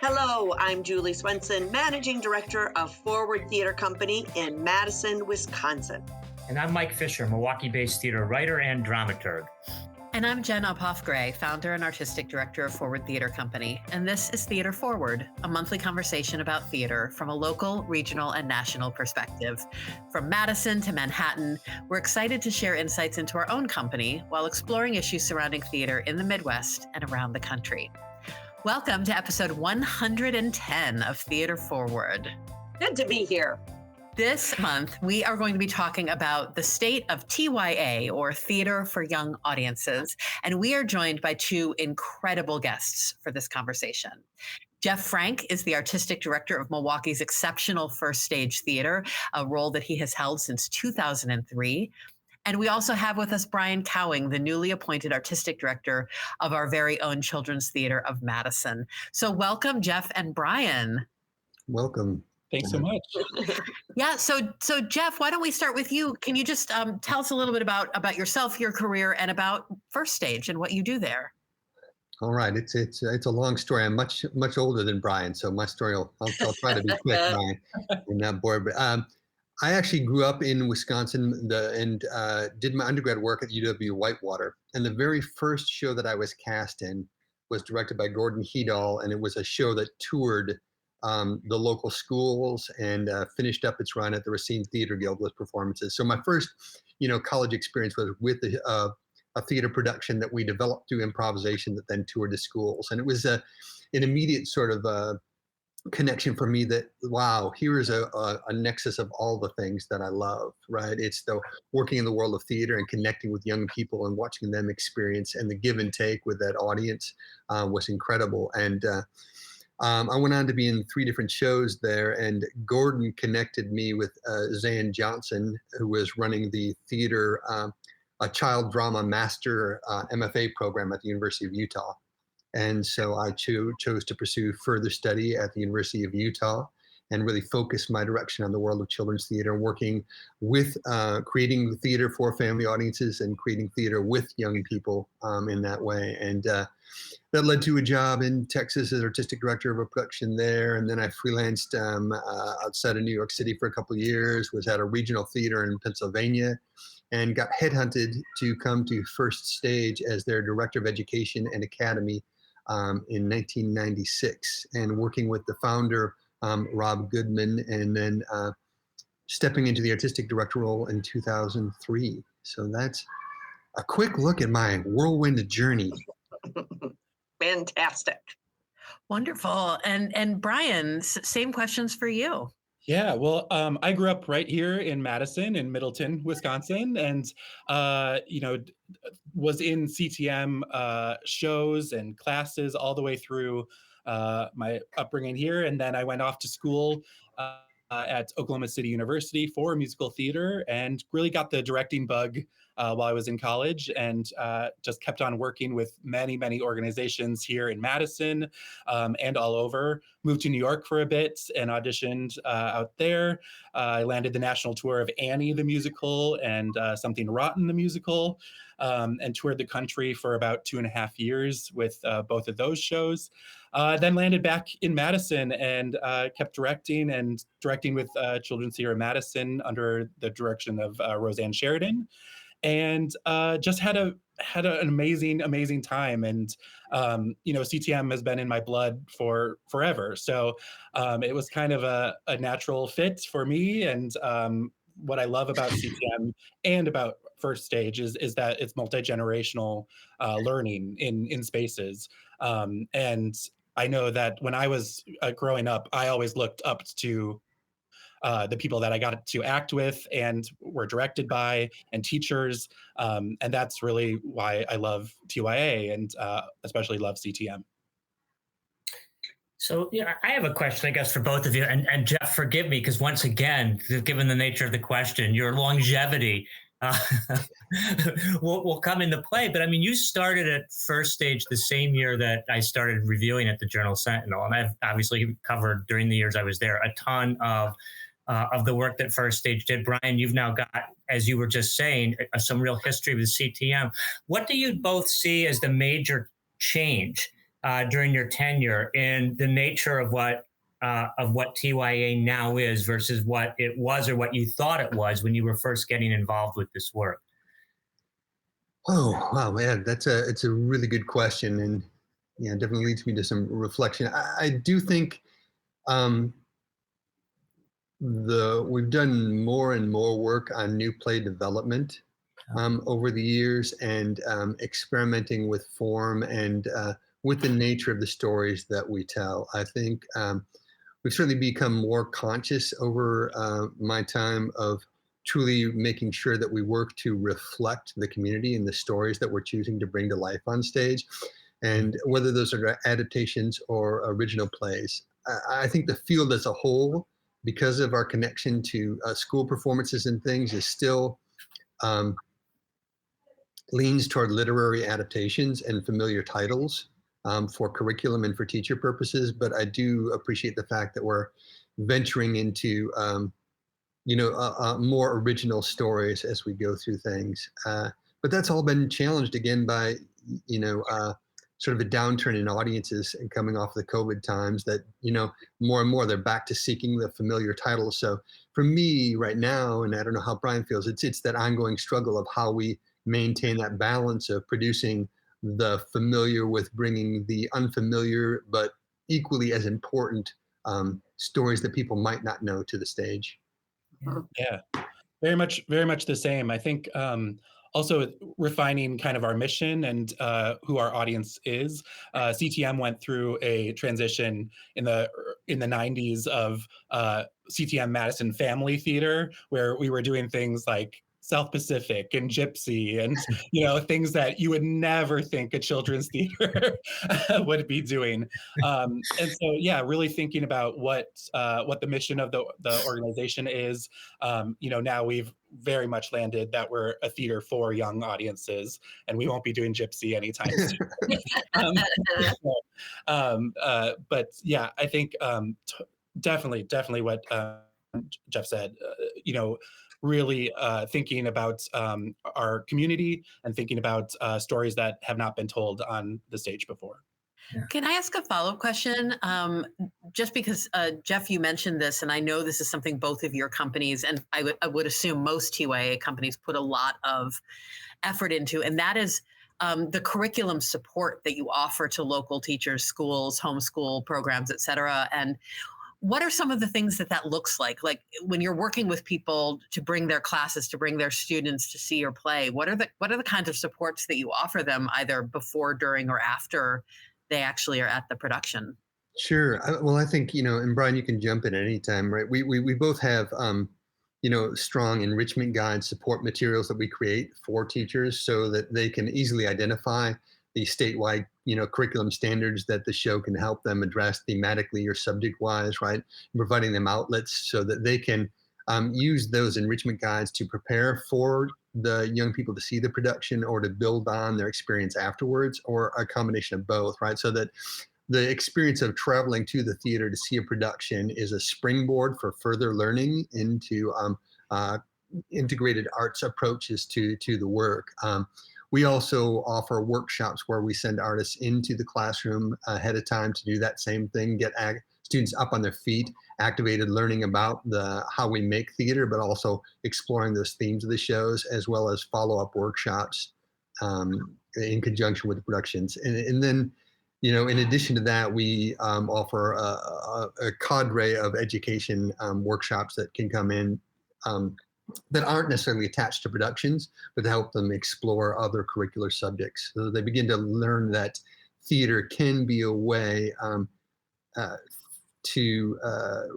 Hello, I'm Julie Swenson, Managing Director of Forward Theater Company in Madison, Wisconsin. And I'm Mike Fisher, Milwaukee-based theater writer and dramaturg. And I'm Jen Uphoff-Gray, founder and artistic director of Forward Theater Company. And this is Theater Forward, a monthly conversation about theater from a local, regional, and national perspective. From Madison to Manhattan, we're excited to share insights into our own company while exploring issues surrounding theater in the Midwest and around the country. Welcome to episode 110 of Theater Forward. Good to be here. This month, we are going to be talking about the state of TYA, or Theater for Young Audiences, and we are joined by two incredible guests for this conversation. Jeff Frank is the artistic director of Milwaukee's exceptional First Stage Theater, a role that he has held since 2003. And we also have with us Brian Cowing, the newly appointed artistic director of our very own Children's Theater of Madison. So welcome, Jeff and Brian. Welcome. Thanks so much. Yeah. So Jeff, why don't we start with you? Can you just tell us a little bit about yourself, your career, and about First Stage and what you do there? All right. It's a long story. I'm much older than Brian, so my story I'll try to be quick in that board. But I actually grew up in Wisconsin and did my undergrad work at UW-Whitewater. And the very first show that I was cast in was directed by Gordon Hedall, and it was a show that toured the local schools and finished up its run at the Racine Theater Guild with performances. So my first, college experience was with a theater production that we developed through improvisation that then toured to schools. And it was an immediate sort of connection for me that, wow, here is a nexus of all the things that I love, right? It's the working in the world of theater and connecting with young people and watching them experience, and the give and take with that audience was incredible. And I went on to be in 3 different shows there, and Gordon connected me with Zan Johnson, who was running the theater, a child drama master MFA program at the University of Utah. And so I chose to pursue further study at the University of Utah and really focus my direction on the world of children's theater, working with creating theater for family audiences and creating theater with young people in that way. And that led to a job in Texas as artistic director of a production there. And then I freelanced outside of New York City for a couple of years, was at a regional theater in Pennsylvania, and got headhunted to come to First Stage as their director of education and academy in 1996, and working with the founder, Rob Goodman, and then stepping into the artistic director role in 2003. So that's a quick look at my whirlwind journey. Fantastic. Wonderful. And Brian, same questions for you. Yeah, well, I grew up right here in Madison, in Middleton, Wisconsin, and was in CTM shows and classes all the way through my upbringing here, and then I went off to school at Oklahoma City University for musical theater, and really got the directing bug while I was in college, and just kept on working with many, many organizations here in Madison and all over. Moved to New York for a bit and auditioned out there. I landed the national tour of Annie the musical and Something Rotten the musical, and toured the country for about 2.5 years with both of those shows. Then landed back in Madison and kept directing with Children's Theater of Madison under the direction of Roseanne Sheridan. And just had an amazing time. And, CTM has been in my blood for forever. So it was kind of a natural fit for me. And what I love about CTM and about First Stage is that it's multi-generational learning in spaces. And I know that when I was growing up, I always looked up to the people that I got to act with and were directed by, and teachers. And that's really why I love TYA and especially love CTM. So I have a question, I guess, for both of you. And Jeff, forgive me, because once again, given the nature of the question, your longevity will come into play. But I mean, you started at First Stage the same year that I started reviewing at the Journal Sentinel. And I've obviously covered, during the years I was there, a ton of the work that First Stage did. Brian, you've now got, as you were just saying, some real history with CTM. What do you both see as the major change during your tenure and the nature of what TYA now is versus what it was or what you thought it was when you were first getting involved with this work? Oh, wow, man, it's a really good question, and yeah, it definitely leads me to some reflection. I do think um, we've done more and more work on new play development over the years, and experimenting with form and with the nature of the stories that we tell. I think we've certainly become more conscious over my time of truly making sure that we work to reflect the community and the stories that we're choosing to bring to life on stage. And whether those are adaptations or original plays, I think the field as a whole, because of our connection to school performances and things, is still um, leans toward literary adaptations and familiar titles for curriculum and for teacher purposes. But I do appreciate the fact that we're venturing into more original stories as we go through things. But that's all been challenged again by, sort of a downturn in audiences and coming off the COVID times that, more and more they're back to seeking the familiar titles. So for me right now, and I don't know how Brian feels, it's that ongoing struggle of how we maintain that balance of producing the familiar with bringing the unfamiliar, but equally as important stories that people might not know to the stage. Yeah, very much the same. I think also refining kind of our mission and who our audience is. CTM went through a transition in the 90s of CTM Madison Family Theater, where we were doing things like South Pacific and Gypsy and things that you would never think a children's theater would be doing. And so yeah, really thinking about what the mission of the organization is. Now we've very much landed that we're a theater for young audiences, and we won't be doing Gypsy anytime soon. But yeah, I think definitely what Jeff said. Really thinking about our community and thinking about stories that have not been told on the stage before. Can I ask a follow-up question? Just because, Jeff, you mentioned this, and I know this is something both of your companies, and I would assume most TYA companies put a lot of effort into, and that is the curriculum support that you offer to local teachers, schools, homeschool programs, et cetera. And what are some of the things that looks like? Like when you're working with people to bring their classes, to bring their students to see your play, what are the kinds of supports that you offer them either before, during, or after they actually are at the production? Sure. Well, I think, and Brian, you can jump in at any time, right? We both have, strong enrichment guides, support materials that we create for teachers so that they can easily identify the statewide, curriculum standards that the show can help them address thematically or subject-wise, right? And providing them outlets so that they can use those enrichment guides to prepare for the young people to see the production or to build on their experience afterwards, or a combination of both, right? So that the experience of traveling to the theater to see a production is a springboard for further learning into integrated arts approaches to the work. We also offer workshops where we send artists into the classroom ahead of time to do that same thing, get students up on their feet, activated, learning about how we make theater, but also exploring those themes of the shows, as well as follow-up workshops in conjunction with the productions. And then, in addition to that, we offer a cadre of education workshops that can come in that aren't necessarily attached to productions, but to help them explore other curricular subjects. So they begin to learn that theater can be a way to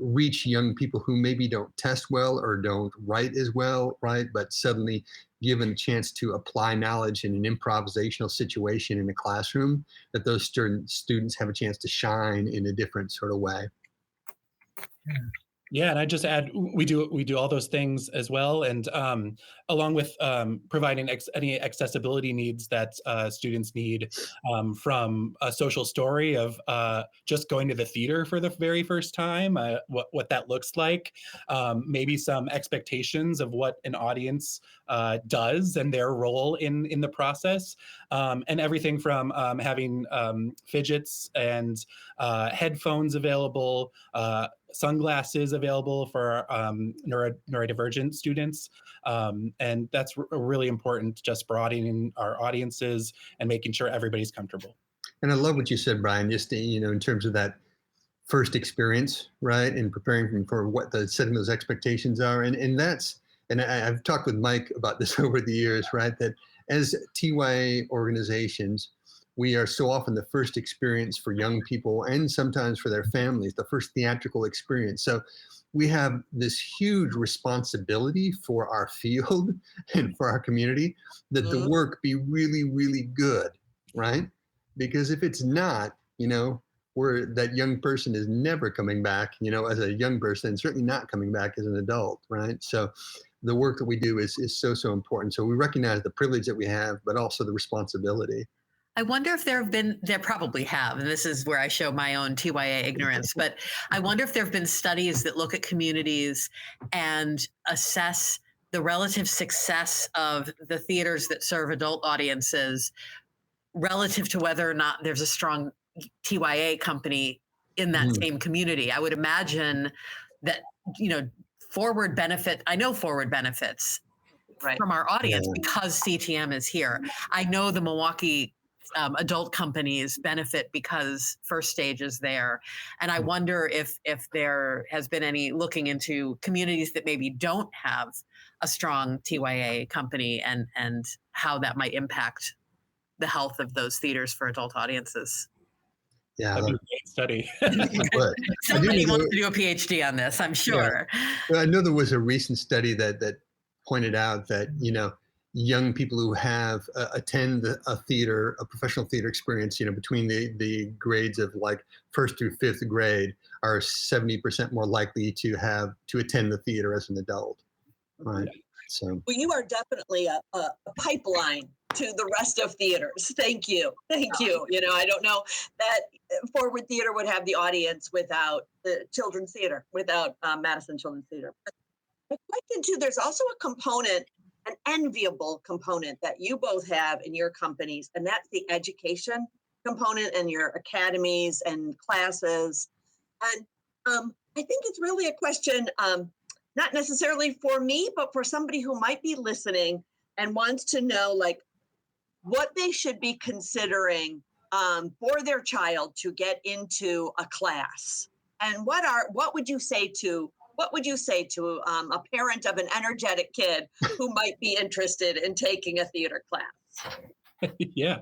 reach young people who maybe don't test well or don't write as well, right? But suddenly given a chance to apply knowledge in an improvisational situation in a classroom, that those students have a chance to shine in a different sort of way. Yeah. Yeah, and I just add we do all those things as well, and along with providing any accessibility needs that students need, from a social story of just going to the theater for the very first time, what that looks like, maybe some expectations of what an audience does and their role in the process, and everything from having fidgets and headphones available. Sunglasses available for neurodivergent students. And that's really important, just broadening our audiences and making sure everybody's comfortable. And I love what you said, Brian, just, in terms of that first experience, right? And preparing for what the setting those expectations are. And I've talked with Mike about this over the years, right? That as TYA organizations, we are so often the first experience for young people and sometimes for their families, the first theatrical experience. So we have this huge responsibility for our field and for our community, that the work be really, really good, right? Because if it's not, that young person is never coming back, as a young person, and certainly not coming back as an adult, right? So the work that we do is so, so important. So we recognize the privilege that we have, but also the responsibility. I wonder if there probably have, and this is where I show my own TYA ignorance, but I wonder if there have been studies that look at communities and assess the relative success of the theaters that serve adult audiences relative to whether or not there's a strong TYA company in that same community. I would imagine that, Forward benefits Right. from our audience because CTM is here. I know the Milwaukee adult companies benefit because First Stage is there. And I wonder if there has been any looking into communities that maybe don't have a strong TYA company and how that might impact the health of those theaters for adult audiences. Yeah, that'd be a great study. Somebody wants to do a PhD on this, I'm sure. Yeah. I know there was a recent study that pointed out that, young people who have attend a professional theater experience, between the grades of like first through fifth grade, are 70% more likely to attend the theater as an adult, right? So, well, you are definitely a pipeline to the rest of theaters. Thank you. I don't know that Forward Theater would have the audience without the Children's Theater, without Madison Children's Theater. But my question too, there's also a component, an enviable component that you both have in your companies, and that's the education component and your academies and classes. And I think it's really a question, not necessarily for me, but for somebody who might be listening and wants to know, like, what they should be considering for their child to get into a class. And what would you say to a parent of an energetic kid who might be interested in taking a theater class? Yeah.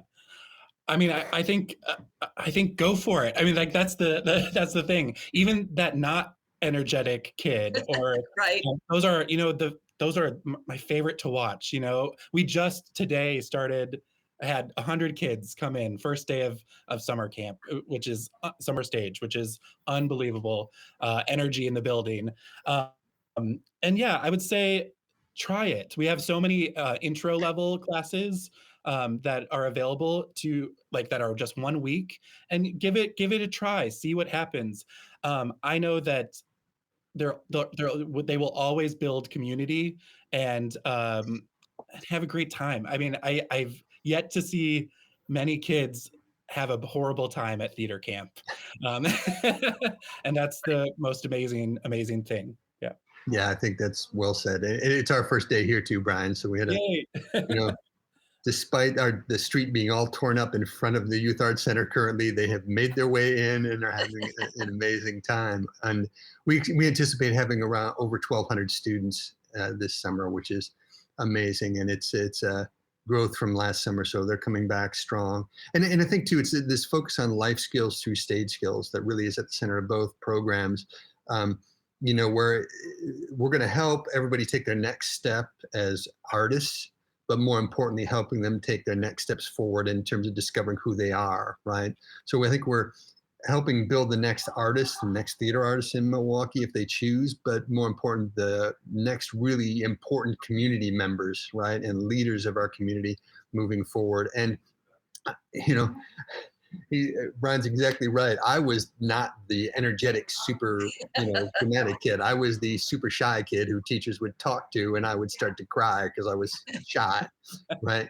I mean, I think go for it. I mean, like that's the thing. Even that not energetic kid, or right. Those are my favorite to watch. We just today I had 100 kids come in first day of summer camp, which is summer stage, which is unbelievable energy in the building. And yeah, I would say try it. We have so many intro level classes that are available that are just 1 week, and give it a try, see what happens. I know that they will always build community and have a great time. I mean, I've yet to see many kids have a horrible time at theater camp. And that's the most amazing thing. Yeah. Yeah, I think that's well said. And it's our first day here too, Brian. So we had despite the street being all torn up in front of the Youth Arts Center currently, they have made their way in and are having an amazing time. And we anticipate having around over 1,200 students this summer, which is amazing. And it's growth from last summer, so they're coming back strong. And I think too, it's this focus on life skills through stage skills that really is at the center of both programs. Where we're going to help everybody take their next step as artists, but more importantly, helping them take their next steps forward in terms of discovering who they are, right? So I think we're helping build the next artist, the next theater artist in Milwaukee if they choose, but more important, the next really important community members, right, and leaders of our community moving forward. And you know, Brian's exactly right. I was not the energetic, super, dramatic kid. I was the super shy kid who teachers would talk to, and I would start to cry because I was shy, right?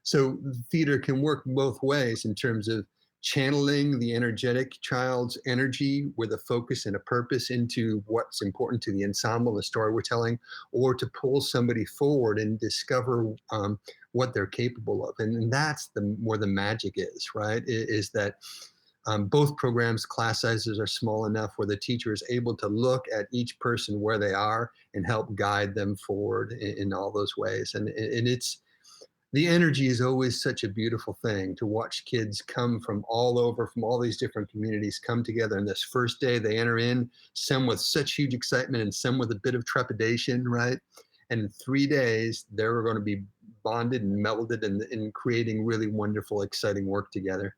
So theater can work both ways in terms of channeling the energetic child's energy with a focus and a purpose into what's important to the ensemble, the story we're telling, or to pull somebody forward and discover what they're capable of. And that's where the magic is, right? Is that both programs, class sizes are small enough where the teacher is able to look at each person where they are and help guide them forward in all those ways. And it's, the energy is always such a beautiful thing to watch kids come from all over, from all these different communities, come together. And this first day they enter in, some with such huge excitement and some with a bit of trepidation, right? And in 3 days, they're going to be bonded and melded and creating really wonderful, exciting work together.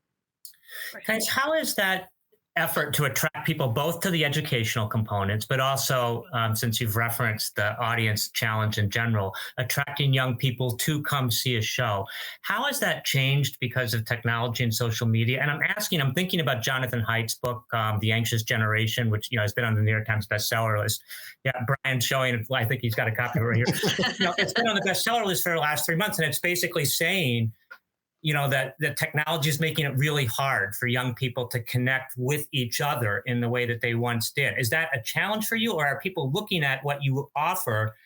Guys, how is that effort to attract people both to the educational components, but also, since you've referenced the audience challenge in general, attracting young people to come see a show? How has that changed because of technology and social media? And I'm thinking about Jonathan Haidt's book, The Anxious Generation, which has been on the New York Times bestseller list. Yeah, Brian's showing it. I think he's got a copy right here. It's been on the bestseller list for the last 3 months, and it's basically saying that the technology is making it really hard for young people to connect with each other in the way that they once did. Is that a challenge for you, or are people looking at what you offer,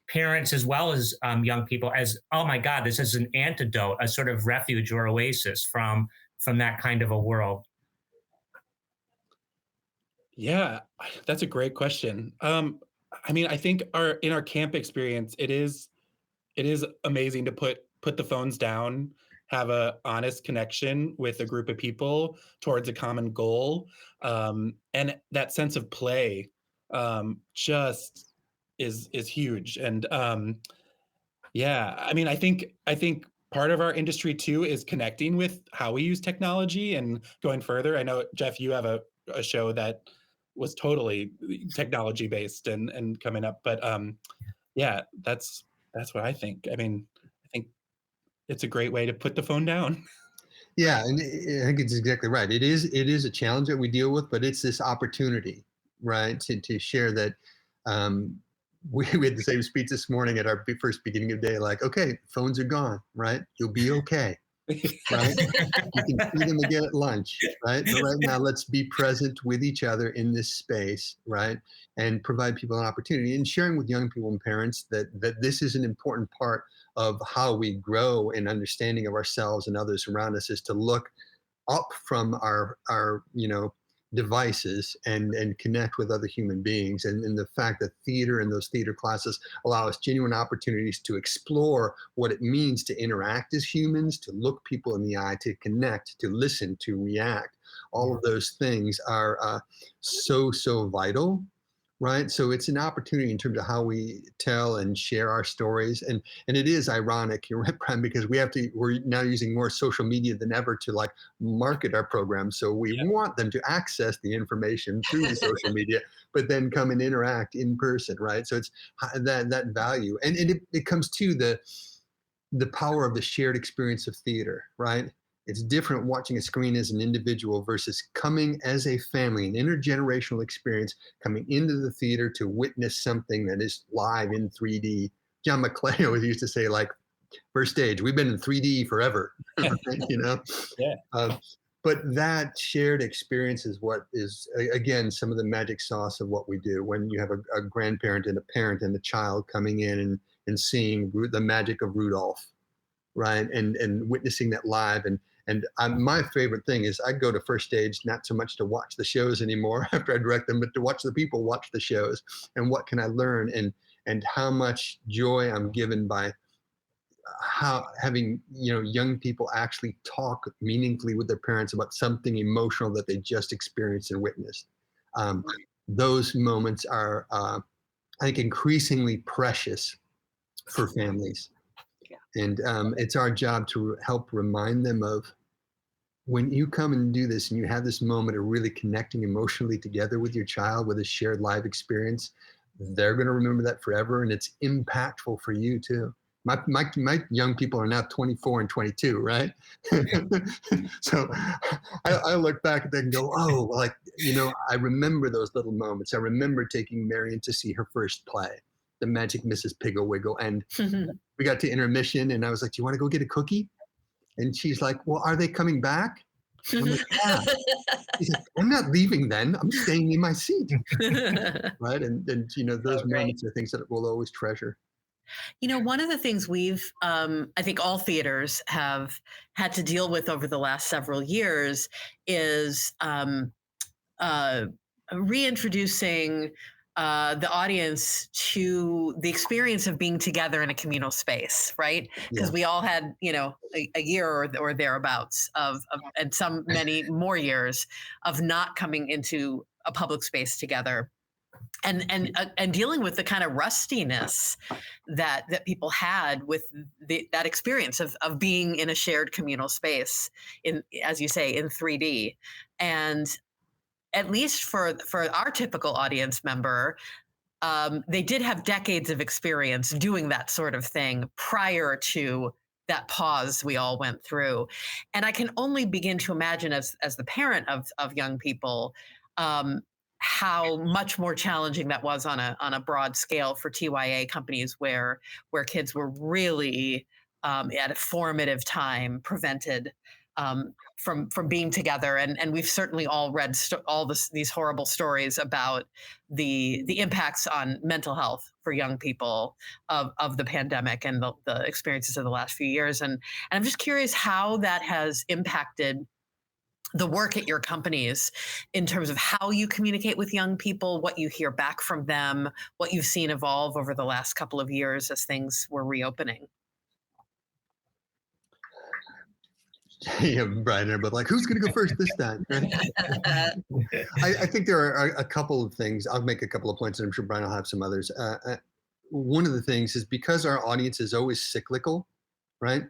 parents as well as young people, as, oh my God, this is an antidote, a sort of refuge or oasis from that kind of a world? Yeah, that's a great question. I think in our camp experience, it is amazing to put the phones down, have a honest connection with a group of people towards a common goal, and that sense of play just is huge. And I think part of our industry too is connecting with how we use technology and going further. I know, Jeff, you have a show that was totally technology based and coming up, but that's what I think. I think it's a great way to put the phone down. Yeah, and I think it's exactly right. It is a challenge that we deal with, but it's this opportunity, right, to share that. We had the same speech this morning at our first beginning of day, like, okay, phones are gone, right? You'll be okay, right? You can see them again at lunch, right? But right now, let's be present with each other in this space, right? And provide people an opportunity, and sharing with young people and parents that this is an important part of how we grow in understanding of ourselves and others around us, is to look up from our devices and connect with other human beings. And the fact that theater and those theater classes allow us genuine opportunities to explore what it means to interact as humans, to look people in the eye, to connect, to listen, to react. All of those things are so vital. Right. So it's an opportunity in terms of how we tell and share our stories. And it is ironic, you're right, Brian, because we're now using more social media than ever to market our programs. So we want them to access the information through the social media, but then come and interact in person. Right. So it's that value. And it comes to the power of the shared experience of theater. Right. It's different watching a screen as an individual versus coming as a family, an intergenerational experience, coming into the theater to witness something that is live in 3D. John McClane always used to say, first stage, we've been in 3D forever, right? Yeah. But that shared experience is what is, again, some of the magic sauce of what we do. When you have a grandparent and a parent and a child coming in and seeing the magic of Rudolph, right? And witnessing that live. And my favorite thing is I go to first stage, not so much to watch the shows anymore after I direct them, but to watch the people watch the shows, and what can I learn, and how much joy I'm given by how having young people actually talk meaningfully with their parents about something emotional that they just experienced and witnessed. Those moments are, I think, increasingly precious for families. And it's our job to help remind them of when you come and do this and you have this moment of really connecting emotionally together with your child with a shared live experience, they're going to remember that forever, and it's impactful for you too. My young people are now 24 and 22, right? So I look back at that and go, oh, like, I remember those little moments. I remember taking Marion to see her first play, The Magic Mrs. Piggle-Wiggle. And we got to intermission, and I was like, do you want to go get a cookie? And she's like, well, are they coming back? I'm like, yeah. She's like, I'm not leaving then. I'm staying in my seat. Right. And those moments are things that we'll always treasure. One of the things we've, I think all theaters have had to deal with over the last several years is reintroducing the audience to the experience of being together in a communal space, right? Because we all had, a year or thereabouts of and many more years of not coming into a public space together. And dealing with the kind of rustiness that people had with that experience of being in a shared communal space in, as you say, in 3D. And at least for our typical audience member, they did have decades of experience doing that sort of thing prior to that pause we all went through. And I can only begin to imagine as the parent of young people, how much more challenging that was on a broad scale for TYA companies where kids were really at a formative time prevented from being together. And we've certainly all read these horrible stories about the impacts on mental health for young people of the pandemic and the experiences of the last few years. And I'm just curious how that has impacted the work at your companies in terms of how you communicate with young people, what you hear back from them, what you've seen evolve over the last couple of years as things were reopening. Yeah, Brian, everybody like, who's going to go first this time? Right? I think there are a couple of things. I'll make a couple of points, and I'm sure Brian will have some others. One of the things is because our audience is always cyclical, right?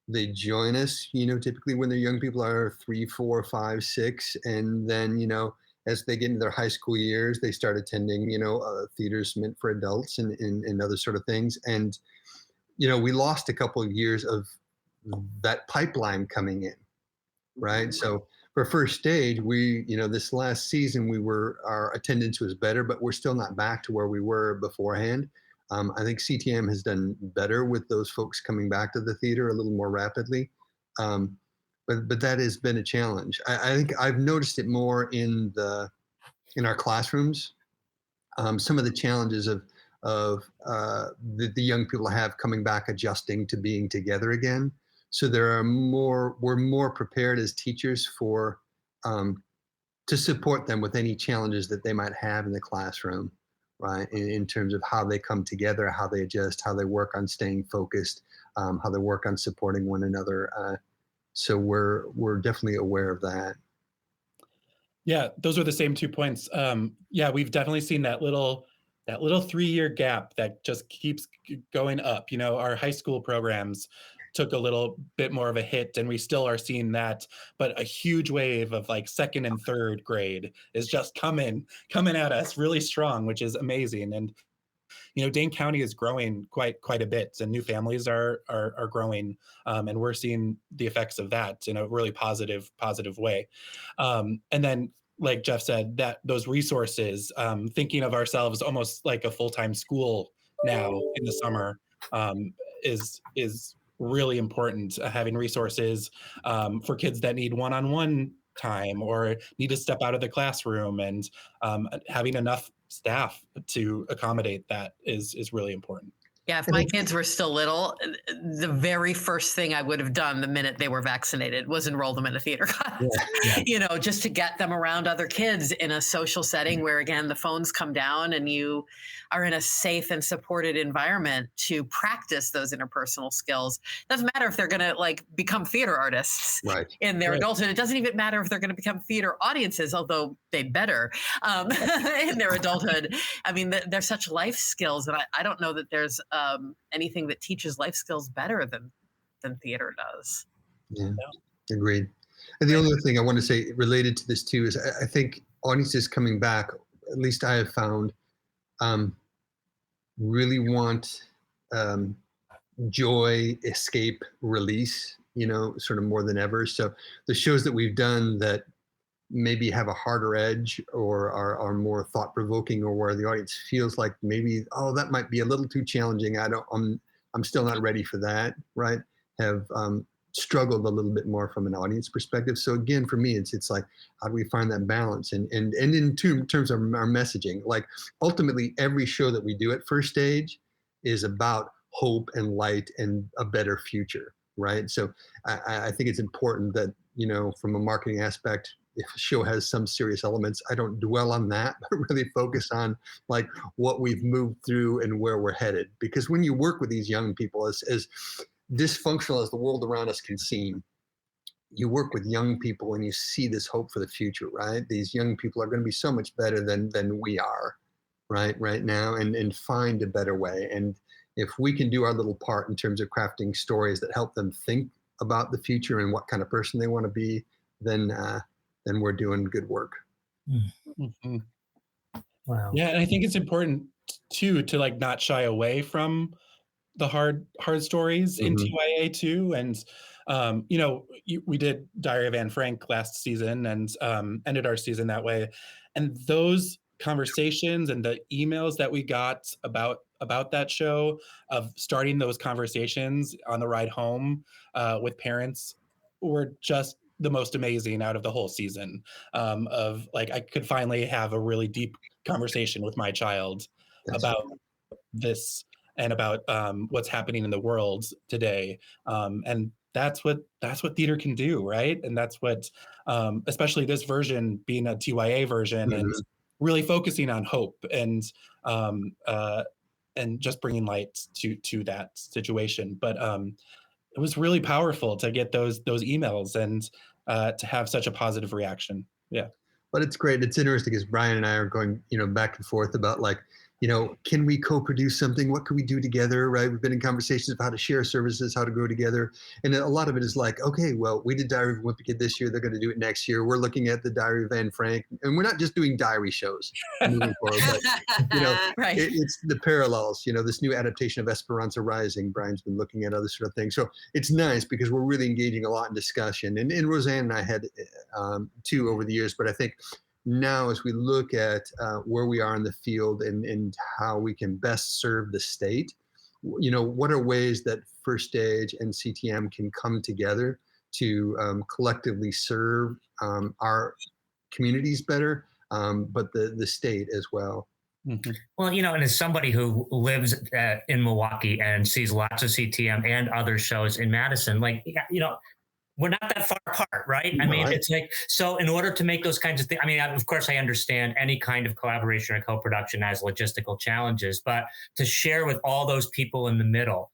They join us, typically when their young people are 3, 4, 5, 6. And then, as they get into their high school years, they start attending, theaters meant for adults and other sort of things. And, we lost a couple of years of that pipeline coming in, right? So for first stage, we, this last season, our attendance was better, but we're still not back to where we were beforehand. I think CTM has done better with those folks coming back to the theater a little more rapidly. But that has been a challenge. I think I've noticed it more in our classrooms. Some of the challenges of the young people have coming back, adjusting to being together again. So we're more prepared as teachers to support them with any challenges that they might have in the classroom. Right, in terms of how they come together, how they adjust, how they work on staying focused, how they work on supporting one another. So we're definitely aware of that. Yeah, those are the same 2 points. We've definitely seen that little 3-year gap that just keeps going up. Our high school programs took a little bit more of a hit, and we still are seeing that, but a huge wave of like 2nd and 3rd grade is just coming at us really strong, which is amazing. And Dane County is growing quite a bit, and new families are growing, and we're seeing the effects of that in a really positive way. And then, like Jeff said, that those resources, thinking of ourselves almost like a full-time school now in the summer, is really important. Having resources for kids that need one-on-one time or need to step out of the classroom, and having enough staff to accommodate that is really important. Yeah, if my kids were still little, the very first thing I would have done the minute they were vaccinated was enroll them in a theater class, just to get them around other kids in a social setting where, again, the phones come down and you are in a safe and supported environment to practice those interpersonal skills. Doesn't matter if they're going to become theater artists in their adulthood. It doesn't even matter if they're going to become theater audiences, although they'd better in their adulthood. I mean, they're such life skills, and I don't know that there's anything that teaches life skills better than theater does. Yeah, agreed. And the only other thing I want to say related to this too is I think audiences coming back, at least I have found, really want joy, escape, release, sort of more than ever. So the shows that we've done that maybe have a harder edge or are more thought provoking, or where the audience feels like maybe, oh, that might be a little too challenging. I'm still not ready for that. Right. Have struggled a little bit more from an audience perspective. So again, for me, it's like, how do we find that balance? And in terms of our messaging, like ultimately every show that we do at First Stage is about hope and light and a better future. Right. So I think it's important that, from a marketing aspect, if a show has some serious elements, I don't dwell on that, but really focus on like what we've moved through and where we're headed. Because when you work with these young people, as dysfunctional as the world around us can seem, you work with young people and you see this hope for the future, right? These young people are going to be so much better than we are, right now, and find a better way. And if we can do our little part in terms of crafting stories that help them think about the future and what kind of person they want to be, then we're doing good work. Mm-hmm. Wow. Yeah, and I think it's important too to like not shy away from the hard stories in TYA too. And we did Diary of Anne Frank last season and ended our season that way. And those conversations and the emails that we got about that show, of starting those conversations on the ride home with parents, were just the most amazing out of the whole season. Of like, I could finally have a really deep conversation with my child about this and about what's happening in the world today. And that's what theater can do, right? And that's what, especially this version being a TYA version, and really focusing on hope and just bringing light to that situation. But it was really powerful to get those emails and to have such a positive reaction. Yeah. But it's great. It's interesting because Brian and I are going, back and forth about like, can we co-produce something? What can we do together, right? We've been in conversations of how to share services, how to grow together. And a lot of it is like, okay, well, we did Diary of a Wimpy Kid this year. They're going to do it next year. We're looking at the Diary of Anne Frank. And we're not just doing diary shows moving forward, but, right. it's the parallels, this new adaptation of Esperanza Rising. Brian's been looking at other sort of things. So it's nice because we're really engaging a lot in discussion. And Roseanne and I had too over the years, but I think now as we look at where we are in the field and how we can best serve the state, what are ways that First Stage and CTM can come together to collectively serve our communities better, but the state as well. Mm-hmm. Well, and as somebody who lives in Milwaukee and sees lots of CTM and other shows in Madison, like, we're not that far apart, right? I mean, it's like, so in order to make those kinds of things, I mean, of course, I understand any kind of collaboration or co-production has logistical challenges, but to share with all those people in the middle,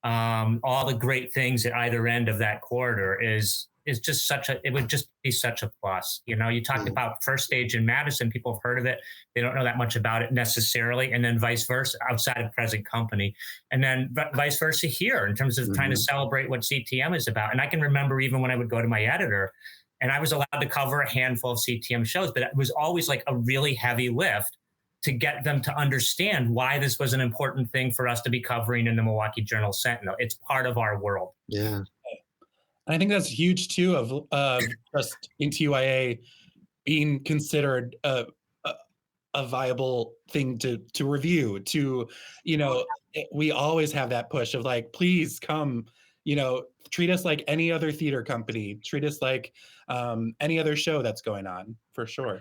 all the great things at either end of that corridor is just it would just be such a plus. You talked about First Stage in Madison, people have heard of it. They don't know that much about it necessarily. And then vice versa outside of present company. And then vice versa here in terms of trying to celebrate what CTM is about. And I can remember even when I would go to my editor and I was allowed to cover a handful of CTM shows, but it was always like a really heavy lift to get them to understand why this was an important thing for us to be covering in the Milwaukee Journal Sentinel. It's part of our world. Yeah. I think that's huge too, of just in TYA being considered a viable thing to review. To we always have that push of like, please come, treat us like any other theater company, treat us like any other show that's going on, for sure.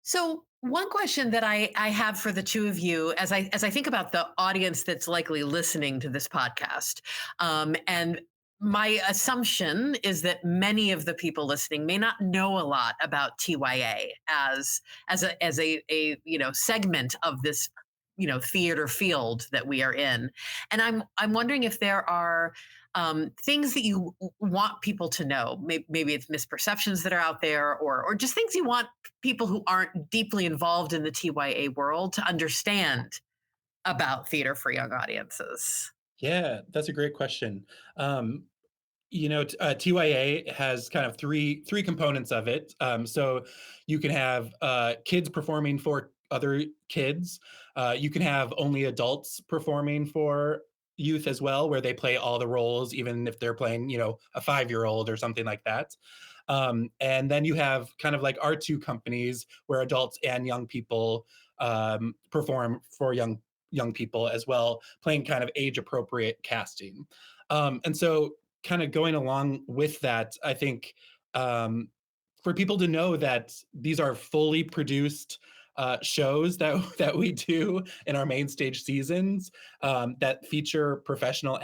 So one question that I have for the two of you, as I think about the audience that's likely listening to this podcast, and my assumption is that many of the people listening may not know a lot about TYA as a segment of this theater field that we are in, and I'm wondering if there are things that you want people to know. Maybe it's misperceptions that are out there, or just things you want people who aren't deeply involved in the TYA world to understand about theater for young audiences. Yeah, that's a great question. TYA has kind of three components of it. So you can have kids performing for other kids. You can have only adults performing for youth as well, where they play all the roles, even if they're playing, a 5-year-old or something like that. And then you have kind of like our two companies where adults and young people perform for young people as well, playing kind of age appropriate casting. And so kind of going along with that, I think for people to know that these are fully produced shows that we do in our main stage seasons that feature professional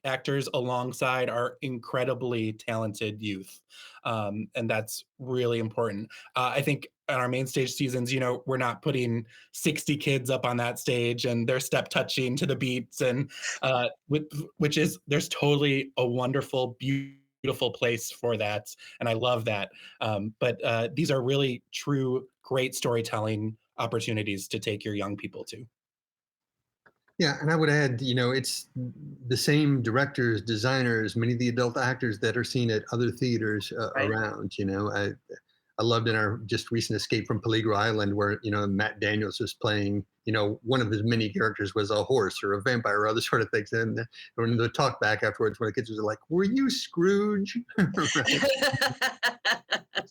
actors alongside our incredibly talented youth. And that's really important. I think on our main stage seasons, we're not putting 60 kids up on that stage and they're step touching to the beats, and there's totally a wonderful, beautiful place for that. And I love that. But these are really true, great storytelling opportunities to take your young people to. Yeah, and I would add, it's the same directors, designers, many of the adult actors that are seen at other theaters Right. around. I loved in our just recent Escape from Peligro Island, where Matt Daniels was playing. One of his many characters was a horse or a vampire or other sort of things. And when the talk back afterwards, when the kids was like, "Were you Scrooge?" Right?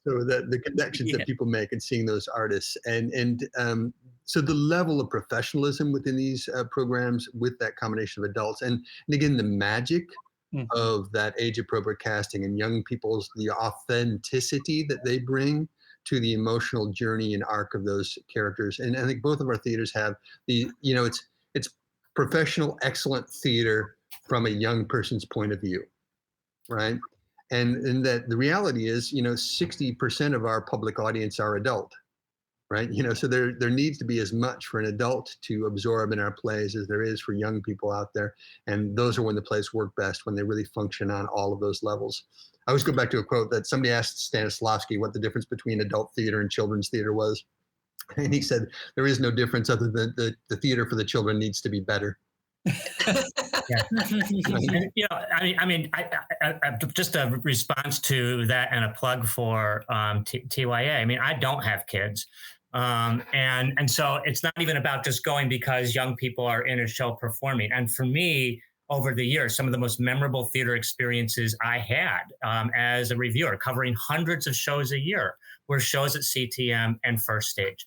So the connections that people make and seeing those artists, and so the level of professionalism within these programs with that combination of adults and again the magic of that age appropriate casting and young people's the authenticity that they bring to the emotional journey and arc of those characters. And I think both of our theaters have it's professional excellent theater from a young person's point of view, right? And that the reality is 60% of our public audience are adult, right? So there needs to be as much for an adult to absorb in our plays as there is for young people out there. And those are when the plays work best, when they really function on all of those levels. I always go back to a quote that somebody asked Stanislavski what the difference between adult theater and children's theater was. And he said, there is no difference other than the theater for the children needs to be better. Yeah. Just a response to that and a plug for TYA. I don't have kids. And so it's not even about just going because young people are in a show performing. And for me, over the years, some of the most memorable theater experiences I had as a reviewer, covering hundreds of shows a year, were shows at CTM and First Stage.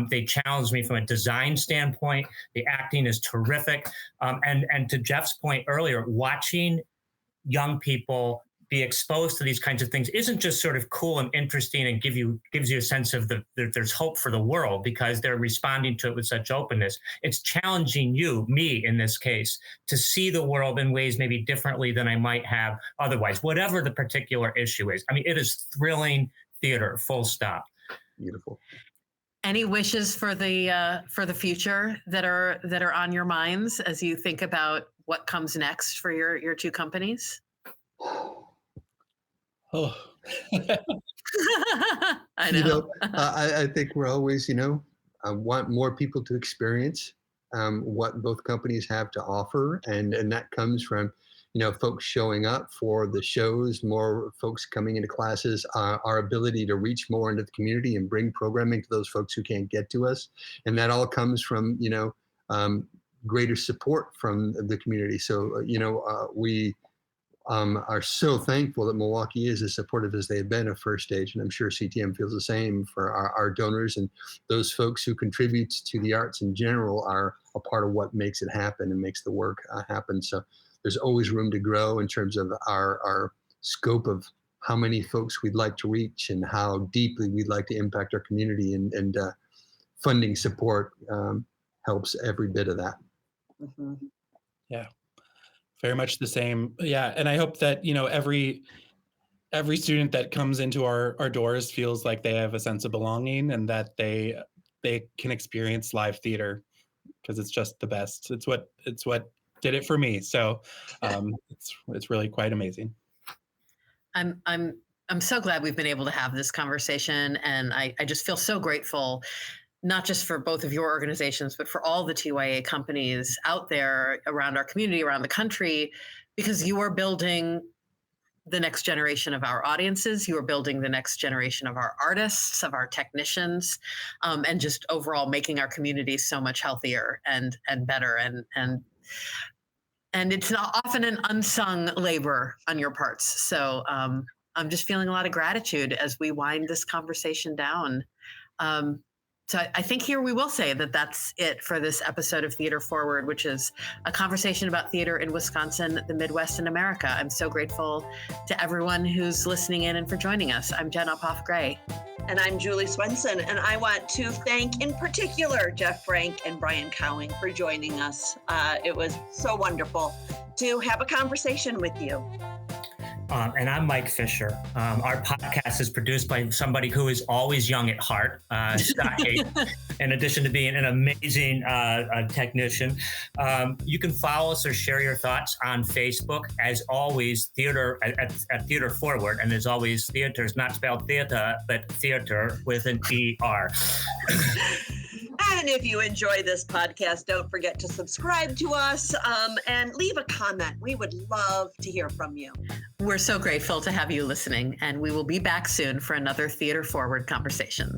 They challenged me from a design standpoint. The acting is terrific. And to Jeff's point earlier, watching young people be exposed to these kinds of things isn't just sort of cool and interesting and gives you a sense of there's hope for the world because they're responding to it with such openness. It's challenging me in this case, to see the world in ways maybe differently than I might have otherwise, whatever the particular issue is. It is thrilling theater, full stop. Beautiful. Any wishes for the future that are on your minds as you think about what comes next for your two companies? Oh, I know. I think we're always, I want more people to experience what both companies have to offer, and that comes from folks showing up for the shows, more folks coming into classes, our ability to reach more into the community and bring programming to those folks who can't get to us, and that all comes from greater support from the community. So we are so thankful that Milwaukee is as supportive as they have been of First Stage, and I'm sure CTM feels the same for our donors, and those folks who contribute to the arts in general are a part of what makes it happen and makes the work happen. So there's always room to grow in terms of our scope of how many folks we'd like to reach and how deeply we'd like to impact our community, and funding support helps every bit of that. Mm-hmm. Yeah, very much the same. Yeah, and I hope that every student that comes into our doors feels like they have a sense of belonging and that they can experience live theater, because it's just the best. It's what did it for me. So it's really quite amazing. I'm so glad we've been able to have this conversation, and I just feel so grateful, not just for both of your organizations, but for all the TYA companies out there around our community, around the country, because you are building the next generation of our audiences. You are building the next generation of our artists, of our technicians, and just overall making our communities so much healthier and better. And it's not often an unsung labor on your parts. So I'm just feeling a lot of gratitude as we wind this conversation down. So I think here we will say that that's it for this episode of Theater Forward, which is a conversation about theater in Wisconsin, the Midwest, and America. I'm so grateful to everyone who's listening in and for joining us. I'm Jen Uphoff Gray. And I'm Julie Swenson, and I want to thank in particular Jeff Frank and Brian Cowing for joining us. It was so wonderful to have a conversation with you. And I'm Mike Fisher. Our podcast is produced by somebody who is always young at heart, Scott Haight, in addition to being an amazing technician. You can follow us or share your thoughts on Facebook. As always, theater at Theater Forward. And as always, theater is not spelled theater, but theater with an ER. And if you enjoy this podcast, don't forget to subscribe to us and leave a comment. We would love to hear from you. We're so grateful to have you listening, and we will be back soon for another Theater Forward conversation.